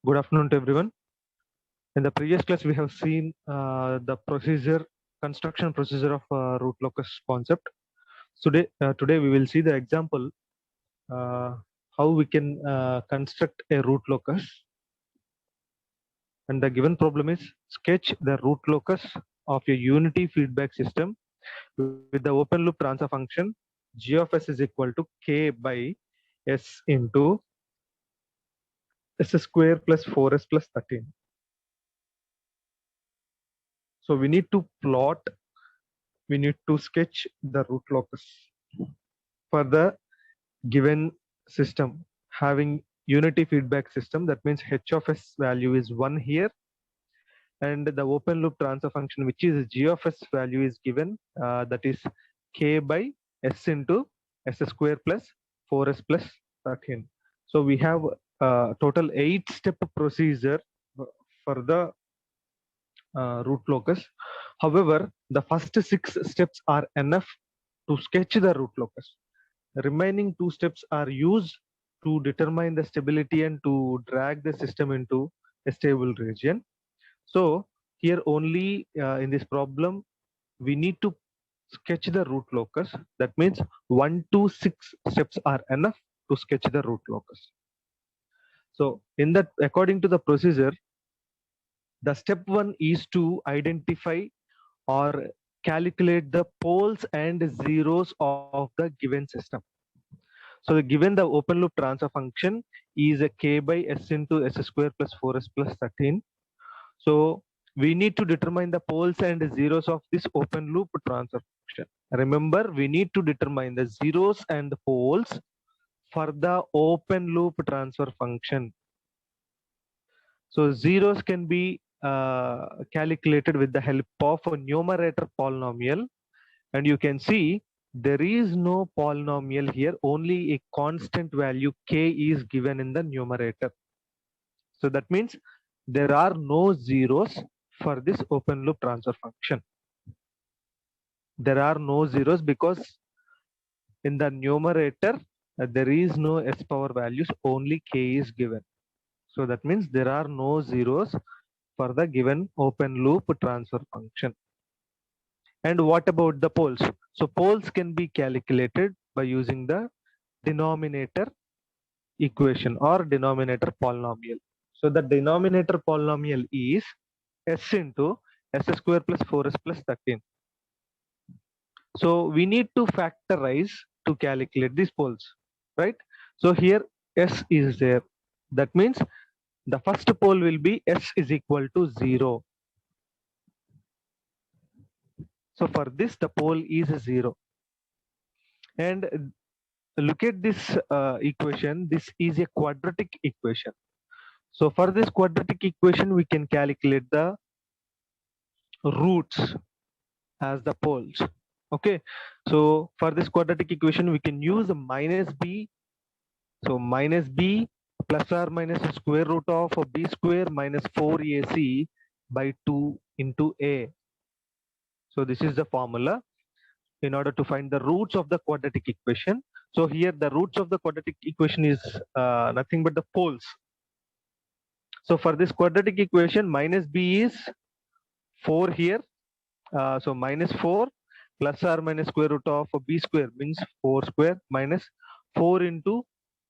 Good afternoon to everyone. In the previous class, we have seen the procedure, construction procedure of root locus concept. Today we will see the example uh, how we can construct a root locus. And the given problem is sketch the root locus of a unity feedback system with the open loop transfer function g of s is equal to k by s into s square plus 4s plus 13. So we need to sketch the root locus for the given system having unity feedback system. That means h of s value is 1 here, and the open loop transfer function which is g of s value is given, that is k by s into s square plus 4s plus 13. So we have total 8-step procedure for the root locus. However, the first 6 steps are enough to sketch the root locus. The remaining 2 steps are used to determine the stability and to drag the system into a stable region. So here only in this problem, we need to sketch the root locus. That means 1 to 6 steps are enough to sketch the root locus. So in that, according to the procedure, the step 1 is to identify or calculate the poles and zeros of the given system. So given the open loop transfer function is a k by s into s square plus 4s plus 13. So we need to determine the poles and zeros of this open loop transfer function. Remember, we need to determine the zeros and the poles for the open loop transfer function. So zeros can be calculated with the help of a numerator polynomial, and you can see there is no polynomial here, only a constant value k is given in the numerator. So that means there are no zeros for this open loop transfer function. There are no zeros because in the numerator there is no s power values, only k is given. So that means there are no zeros for the given open loop transfer function. And what about the poles? So poles can be calculated by using the denominator equation or denominator polynomial. So the denominator polynomial is s into s square plus 4s plus 13. So we need to factorize to calculate these poles, right? So here s is there. That means the first pole will be s is equal to 0. So for this, the pole is 0. And look at this equation. This is a quadratic equation. So for this quadratic equation, we can calculate the roots as the poles. Okay. So for this quadratic equation, we can use a minus b. So minus b plus or minus square root of b square minus 4ac by 2 into a. So this is the formula in order to find the roots of the quadratic equation. So here the roots of the quadratic equation is nothing but the poles. So for this quadratic equation, minus b is 4 here. So minus 4 plus or minus square root of b square means 4 square minus 4 into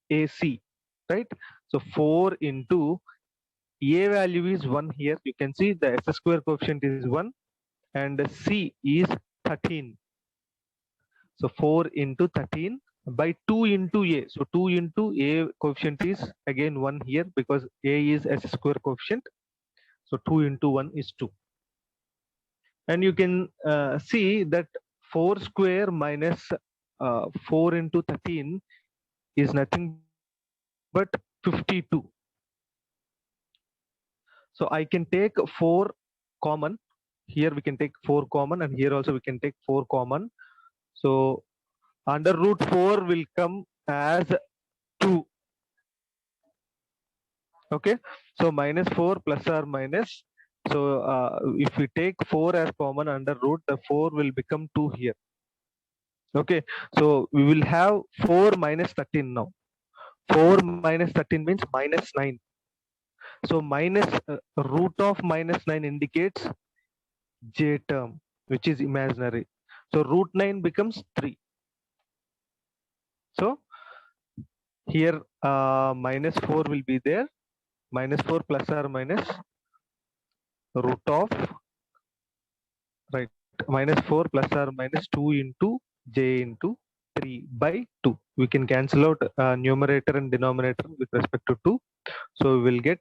ac, right? So 4 into a value is 1 here. You can see the s square coefficient is 1 and c is 13. So 4 into 13 by 2 into a. So 2 into a coefficient is again 1 here because a is s square coefficient. So 2 into 1 is 2. And you can see that 4 square minus 4 into 13 is nothing but 52. So I can take 4 common. Here we can take 4 common, and here also we can take 4 common. So under root 4 will come as 2. Okay. So minus 4 plus or minus. So if we take 4 as common under root, the 4 will become 2 here. Okay. So we will have 4 minus 13 now. 4 minus 13 means minus 9. So minus root of minus 9 indicates j term, which is imaginary. So root 9 becomes 3. So here minus 4 will be there. Minus 4 plus or minus root of, right, minus 4 plus or minus 2 into j into 3 by 2. We can cancel out numerator and denominator with respect to 2. So we will get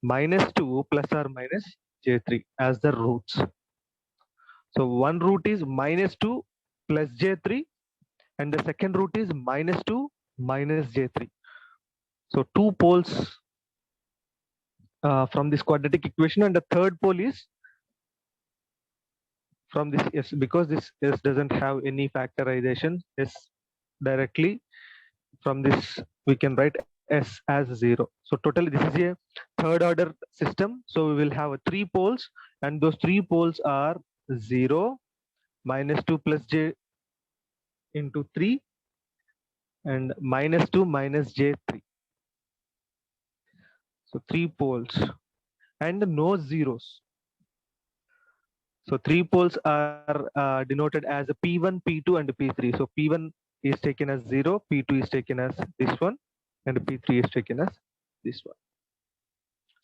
minus 2 plus or minus j3 as the roots. So one root is minus 2 plus j3 and the second root is minus 2 minus j3. So two poles from this quadratic equation, and the third pole is from this s, because this s doesn't have any factorization. S directly from this we can write s as 0. So totally this is a third order system. So we will have three poles, and those three poles are 0, minus 2 plus j into 3, and minus 2 minus j3. So three poles and no zeros. So three poles are denoted as a P1, P2, and P3. So P1 is taken as 0, P2 is taken as this one, and P3 is taken as this one.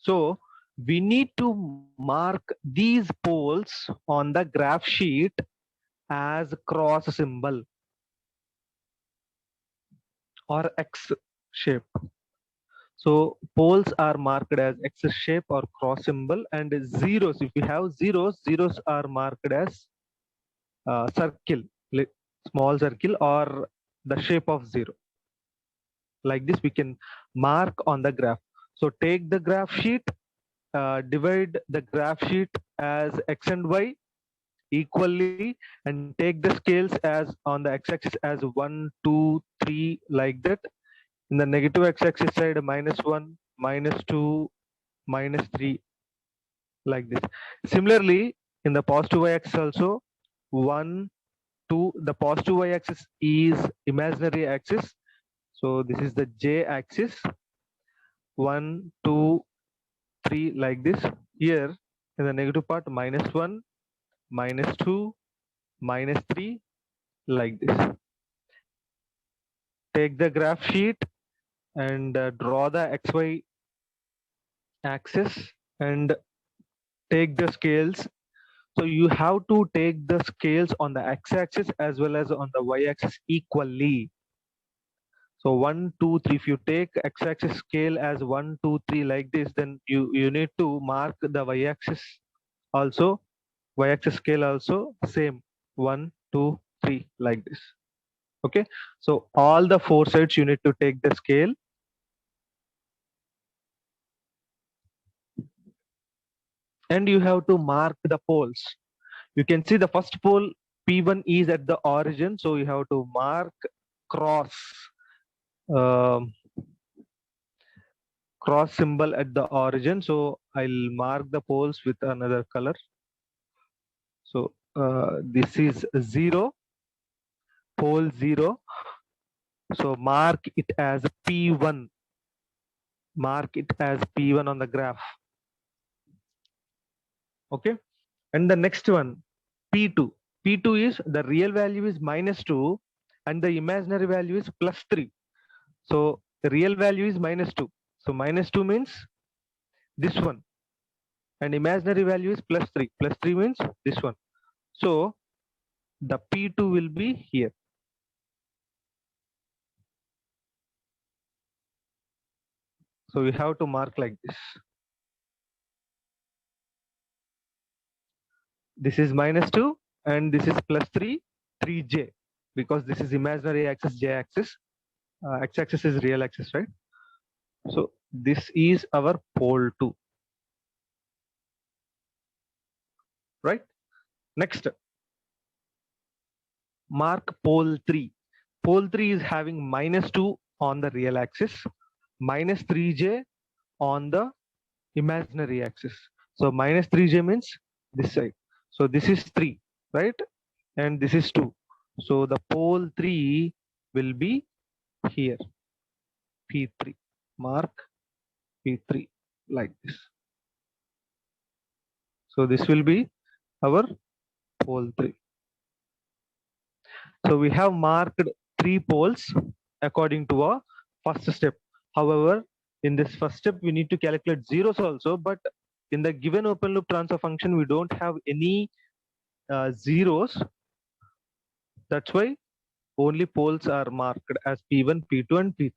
So we need to mark these poles on the graph sheet as cross symbol or X shape. So poles are marked as X shape or cross symbol, and zeros, if you have zeros, zeros are marked as circle, small circle, or the shape of 0. Like this we can mark on the graph. So take the graph sheet, divide the graph sheet as x and y equally, and take the scales as on the x-axis as 1, 2, 3, like that. In the negative x-axis side, -1, -2, -3, like this. Similarly, in the positive y-axis also, 1, 2, the positive y-axis is imaginary axis. So this is the j-axis, 1, 2, 3, like this. Here in the negative part, -1, -2, -3, like this. Take the graph sheet and draw the xy axis and take the scales. So you have to take the scales on the x-axis as well as on the y-axis equally. So 1, 2, 3. If you take x-axis scale as 1, 2, 3, like this, then you need to mark the y-axis also, y-axis scale also same, 1, 2, 3, like this. Okay. So all the four sides you need to take the scale. And you have to mark the poles. You can see the first pole P1 is at the origin, so you have to mark cross um, cross symbol at the origin. So I'll mark the poles with another color. So this is 0, pole 0. So mark it as P1. Mark it as P1 on the graph. Okay. And the next one, P2. P2 is the real value is -2 and the imaginary value is +3. So the real value is -2. So -2 means this one. And imaginary value is +3. +3 means this one. So the P2 will be here. So we have to mark like this. This is -2 and this is +3, 3j, because this is imaginary axis, j axis. X axis is real axis, right? So this is our pole 2. Right? Next, mark pole 3. Pole 3 is having -2 on the real axis, -3j on the imaginary axis. So -3j means this side. So this is 3, right? And this is 2. So the pole 3 will be here, P3. Mark P3. like this. So this will be our pole 3. So we have marked 3 poles according to our first step. However, in this first step, we need to calculate zeros also, but in the given open loop transfer function, we don't have any zeros. That's why only poles are marked as P1, P2, and P3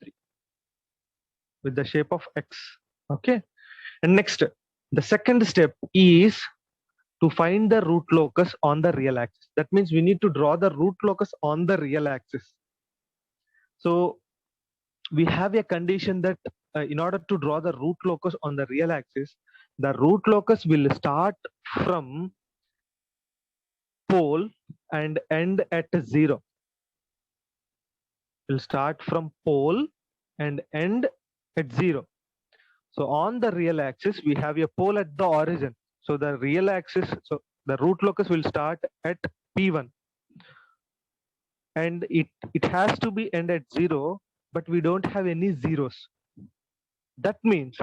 with the shape of X. Okay. And next, the second step is to find the root locus on the real axis. That means we need to draw the root locus on the real axis. So we have a condition that in order to draw the root locus on the real axis, the root locus will start from pole and end at 0. Will start from pole and end at 0. So on the real axis, we have a pole at the origin. So the real axis, so the root locus will start at P1. And it has to be end at 0, but we don't have any zeros. That means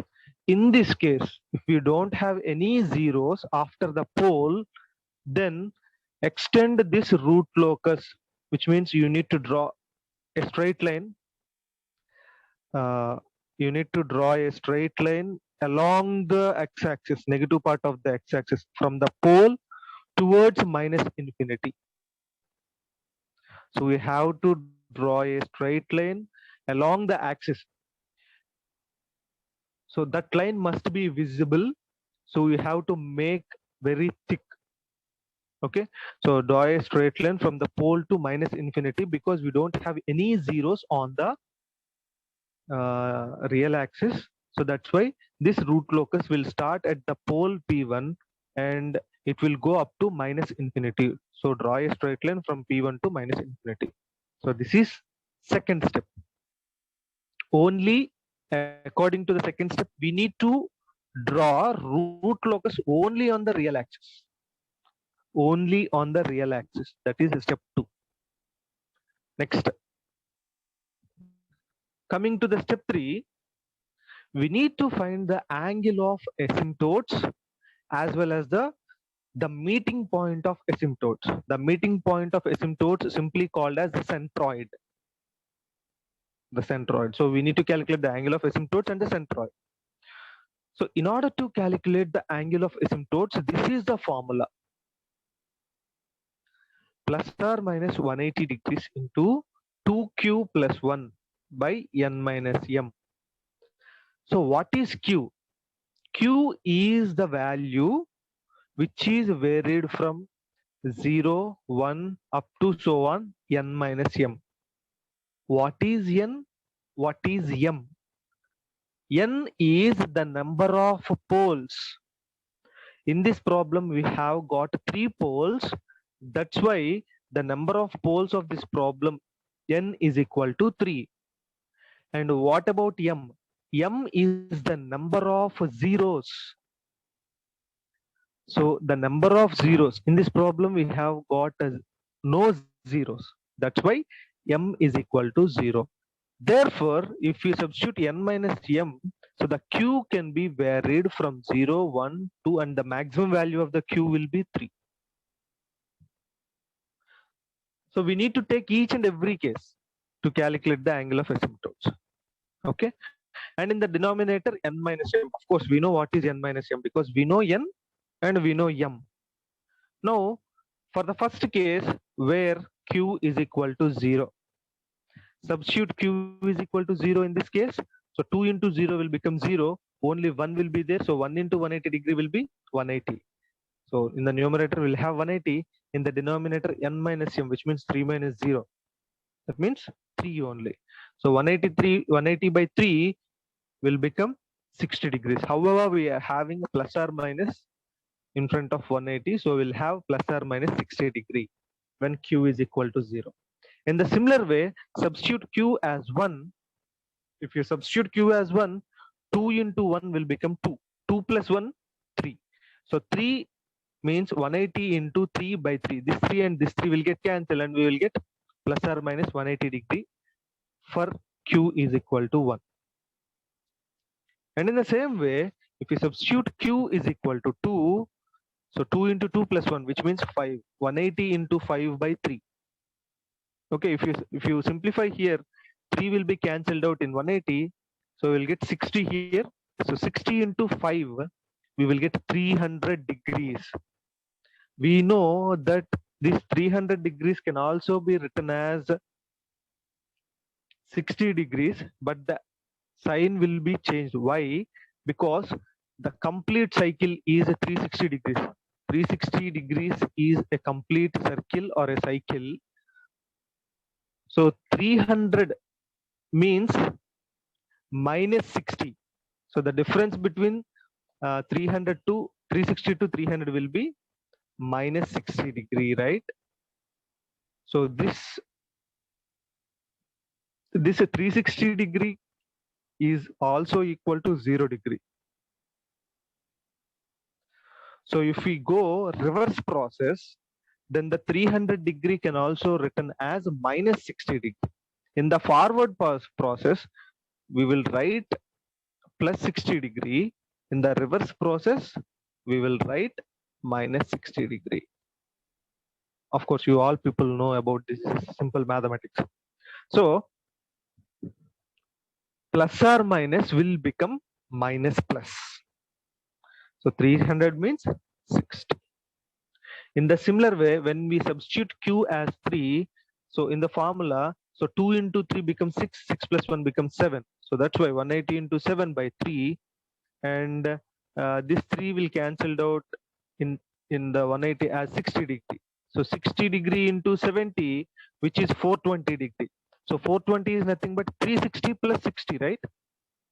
in this case, if we don't have any zeros after the pole, then extend this root locus, which means you need to draw a straight line. You need to draw a straight line along the x-axis, negative part of the x-axis, from the pole towards minus infinity. So we have to draw a straight line along the axis. So that line must be visible. So we have to make very thick. Okay. So draw a straight line from the pole to minus infinity because we don't have any zeros on the real axis. So that's why this root locus will start at the pole P1 and it will go up to minus infinity. So draw a straight line from P1 to minus infinity. So this is second step. Only according to the second step, we need to draw root locus only on the real axis. Only on the real axis. That is step 2. Next. Coming to the step 3, we need to find the angle of asymptotes as well as the meeting point of asymptotes. The meeting point of asymptotes simply called as the centroid. The centroid. So we need to calculate the angle of asymptotes and the centroid. So in order to calculate the angle of asymptotes, this is the formula. Plus or minus 180 degrees into 2q plus 1 by n minus m. So what is q? Q is the value which is varied from 0, 1 up to so on n minus m. What is n? What is m? N is the number of poles. In this problem, we have got 3 poles. That's why the number of poles of this problem n is equal to 3. And what about m? M is the number of zeros. So the number of zeros in this problem we have got no zeros. That's why m is equal to 0. Therefore, if we substitute n minus m, so the q can be varied from 0, 1, 2, and the maximum value of the q will be 3. So we need to take each and every case to calculate the angle of asymptotes. Okay. And in the denominator n minus m, of course, we know what is n minus m because we know n and we know m. Now, for the first case where q is equal to 0, substitute q is equal to 0 in this case. So 2 into 0 will become 0. Only 1 will be there. So 1 into 180 degree will be 180. So in the numerator we'll have 180. In the denominator n minus m, which means 3 minus 0. That means 3 only. So 180 by 3 will become 60 degrees. However, we are having a plus or minus in front of 180. So we'll have plus or minus 60 degree when q is equal to 0. In the similar way, substitute q as 1. If you substitute q as 1, 2 into 1 will become 2. 2 plus 1, 3. So 3 means 180 into 3 by 3. This 3 and this 3 will get cancelled and we will get plus or minus 180 degree for q is equal to 1. And in the same way, If we substitute q is equal to 2, so 2 into 2 plus 1, which means 5. 180 into 5 by 3. Okay, if you simplify here, 3 will be cancelled out in 180, so we'll get 60 here. So 60 into 5, we will get 300 degrees. We know that this 300 degrees can also be written as 60 degrees, but the sign will be changed. Why? Because the complete cycle is 360 degrees. 360 degrees is a complete circle or a cycle. So 300 means minus 60. So the difference between 300 to 360 to 300 will be minus 60 degree, right? So this 360 degree is also equal to 0 degree. So if we go reverse process, then the 300 degree can also written as minus 60 degree. In the forward process, we will write plus 60 degree. In the reverse process, we will write minus 60 degree. Of course, you all people know about this simple mathematics. So plus or minus will become minus plus. So 300 means 60. In the similar way, when we substitute q as 3, so in the formula, so 2 into 3 becomes 6, 6 plus 1 becomes 7. So that's why 180 into 7 by 3, and this 3 will cancelled out in the 180 as 60 degree. So 60 degree into 70, which is 420 degree. So 420 is nothing but 360 plus 60, right?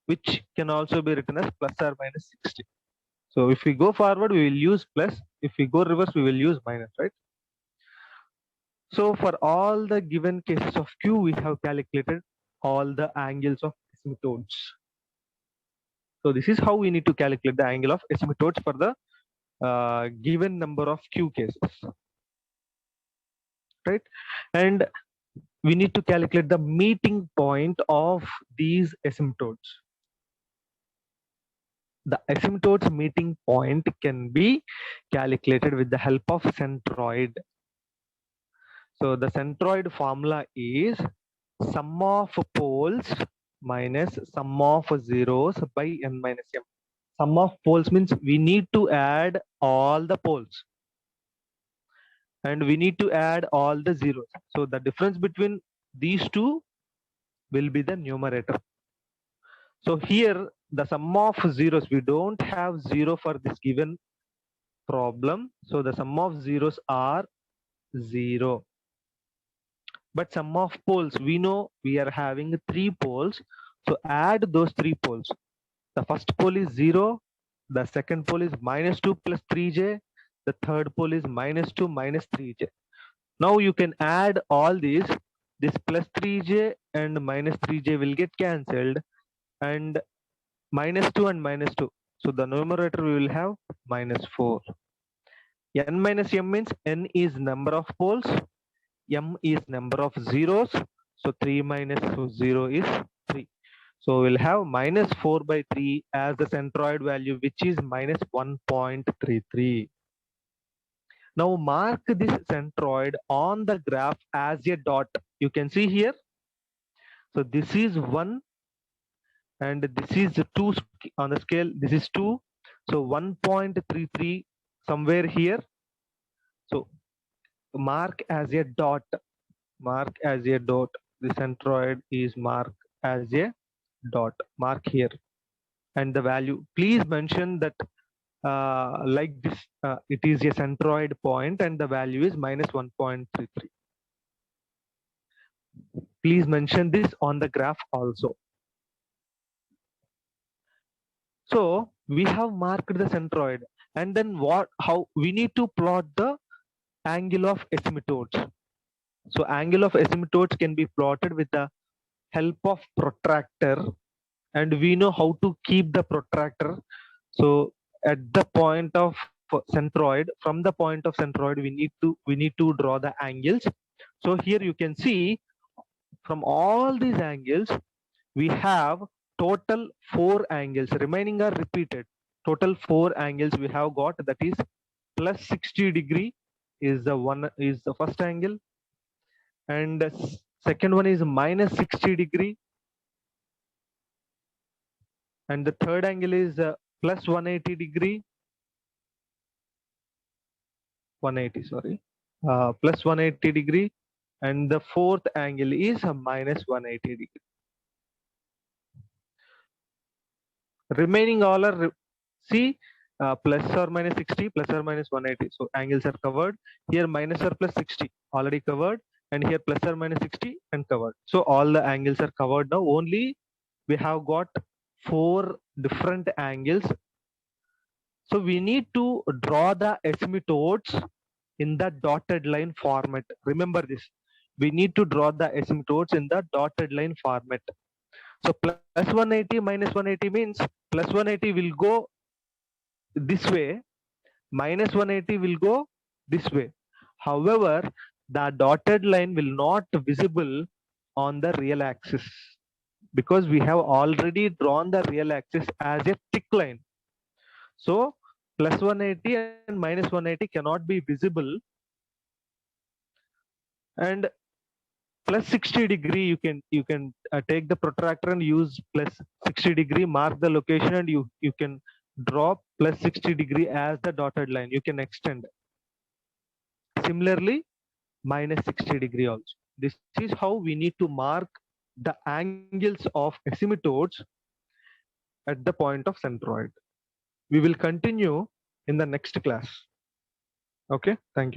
Which can also be written as plus or minus 60. So if we go forward, we will use plus. If we go reverse, we will use minus, right? So for all the given cases of Q, we have calculated all the angles of asymptotes. So this is how we need to calculate the angle of asymptotes for the given number of Q cases, right? And we need to calculate the meeting point of these asymptotes. The asymptotes meeting point can be calculated with the help of centroid. So the centroid formula is sum of poles minus sum of zeros by n minus m. Sum of poles means we need to add all the poles and we need to add all the zeros. So the difference between these two will be the numerator. So here the sum of zeros, we don't have zero for this given problem. So the sum of zeros are 0. But sum of poles, we know we are having 3 poles. So add those 3 poles. The first pole is 0. The second pole is minus 2 plus 3j. The third pole is minus 2 minus 3j. Now you can add all these. This plus 3j and minus 3j will get cancelled. And minus 2 and minus 2. So the numerator we will have minus 4. N minus m means n is number of poles. M is number of zeros. So 3 minus 0 is 3. So we'll have minus 4 by 3 as the centroid value, which is minus 1.33. Now mark this centroid on the graph as a dot. You can see here. So this is 1 and this is 2 on the scale. This is 2. So 1.33 somewhere here. So mark as a dot. Mark as a dot. The centroid is marked as a dot. Mark here. And the value, please mention that like this, it is a centroid point and the value is minus 1.33. Please mention this on the graph also. So we have marked the centroid, and then how we need to plot the angle of asymptotes. So angle of asymptotes can be plotted with the help of protractor, and we know how to keep the protractor. So at the point of centroid, from the point of centroid, we need to draw the angles. So here you can see from all these angles we have total 4 angles. Remaining are repeated. total 4 angles we have got, that is plus 60 degree is the first angle, and second one is minus 60 degree, and the third angle is plus 180 degree, 180 sorry, plus 180 degree, and the fourth angle is minus 180 degree. Remaining all are see plus or minus 60, plus or minus 180. So angles are covered. Here minus or plus 60 already covered, and here plus or minus 60 and covered. So all the angles are covered now. Only we have got 4 different angles. So we need to draw the asymptotes in the dotted line format. Remember this. We need to draw the asymptotes in the dotted line format. So plus 180 minus 180 means plus 180 will go this way, minus 180 will go this way. However, the dotted line will not visible on the real axis because we have already drawn the real axis as a thick line. So plus 180 and minus 180 cannot be visible, and plus 60 degree you can take the protractor and use plus 60 degree, mark the location, and you can draw plus 60 degree as the dotted line. You can extend. Similarly, minus 60 degree also. This is how we need to mark the angles of asymptotes at the point of centroid. We will continue in the next class. Okay, thank you.